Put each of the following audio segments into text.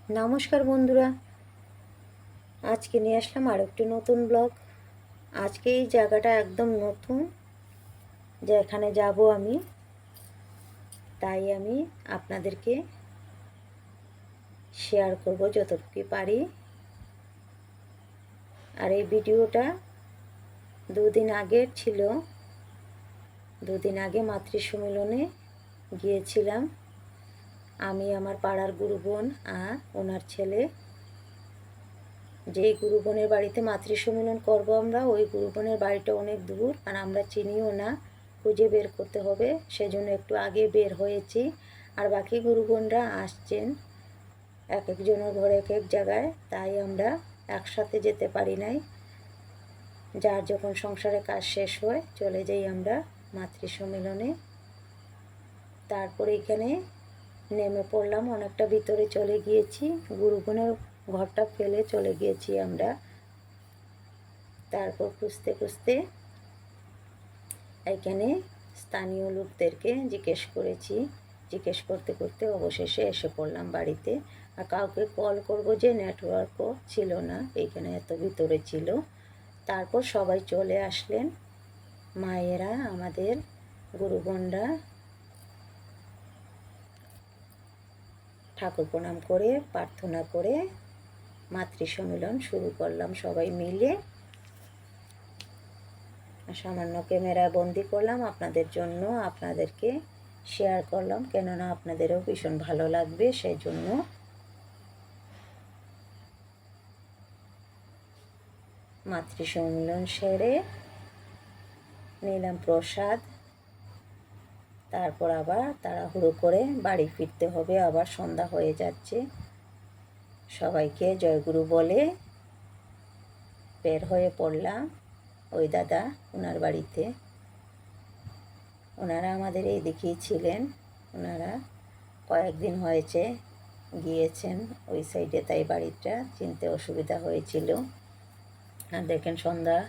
নমস্কার বন্ধুরা, আজকে নিয়ে আসলাম আর একটি নতুন ব্লগ। আজকে এই জায়গাটা একদম নতুন, যেখানে যাব আমি, তাই আমি আপনাদেরকে শেয়ার করব যতটুকু পারি। আর এই ভিডিওটা দুদিন আগের ছিল। দুদিন আগে মাতৃ সম্মেলনে গিয়েছিলাম আমি, আমার পাড়ার গুরু বোন আর ওনার ছেলে। যেই গুরু বোনের বাড়িতে মাতৃ সম্মেলন করবো আমরা, ওই গুরু বোনের বাড়িটা অনেক দূর আর আমরা চিনিও না, খুঁজে বের করতে হবে, সেজন্য একটু আগে বের হয়েছি। আর বাকি গুরু বোনরা আসছেন, এক একজনের ঘরে এক এক জায়গায়, তাই আমরা একসাথে যেতে পারি নাই। যার যখন সংসারে কাজ শেষ হয় চলে যাই আমরা মাতৃ সম্মেলনে। তারপরে এখানে নেমে পড়লাম, অনেকটা ভিতরে চলে গিয়েছি, গুরু বোনের ঘরটা ফেলে চলে গিয়েছি আমরা। তারপর খুঁজতে খুঁজতে এখানে স্থানীয় লোকদেরকে জিজ্ঞেস করেছি, জিজ্ঞেস করতে করতে অবশেষে এসে পড়লাম বাড়িতে। আর কাউকে কল করব যে নেটওয়ার্কও ছিল না, এইখানে এত ভিতরে ছিল। তারপর সবাই চলে আসলেন, মায়েরা, আমাদের গুরু বোনরা। ঠাকুর প্রণাম করে প্রার্থনা করে মাতৃ সম্মেলন শুরু করলাম সবাই মিলে। সামান্য ক্যামেরা বন্দি করলাম আপনাদের জন্য, আপনাদেরকে শেয়ার করলাম, কেননা আপনাদেরও ভীষণ ভালো লাগবে সেই জন্য। মাতৃ সম্মেলন সেরে নিলাম প্রসাদ। তারপর আবার তাড়াহুড়ো করে বাড়ি ফিরতে হবে, আবার সন্ধ্যা হয়ে যাচ্ছে। সবাইকে জয়গুরু বলে বের হয়ে পড়লাম ওই দাদা ওনার বাড়িতে। ওনারা আমাদের এই দিকেই ছিলেন, ওনারা কয়েকদিন হয়েছে গিয়েছেন ওই সাইডে, তাই বাড়িটা চিনতে অসুবিধা হয়েছিল। আর দেখেন সন্ধ্যা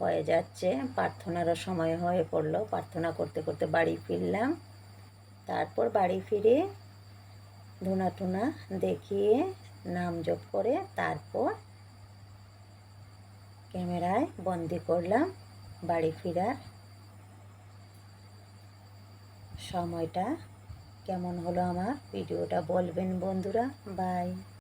হয়ে যাচ্ছে, প্রার্থনারও সময় হয়ে পড়লো। প্রার্থনা করতে করতে বাড়ি ফিরলাম। তারপর বাড়ি ফিরে ধুনা টুনা দেখিয়ে নাম জপ করে তারপর ক্যামেরায় বন্দি করলাম বাড়ি ফেরার সময়টা। কেমন হলো আমার ভিডিওটা বলবেন বন্ধুরা। বাই।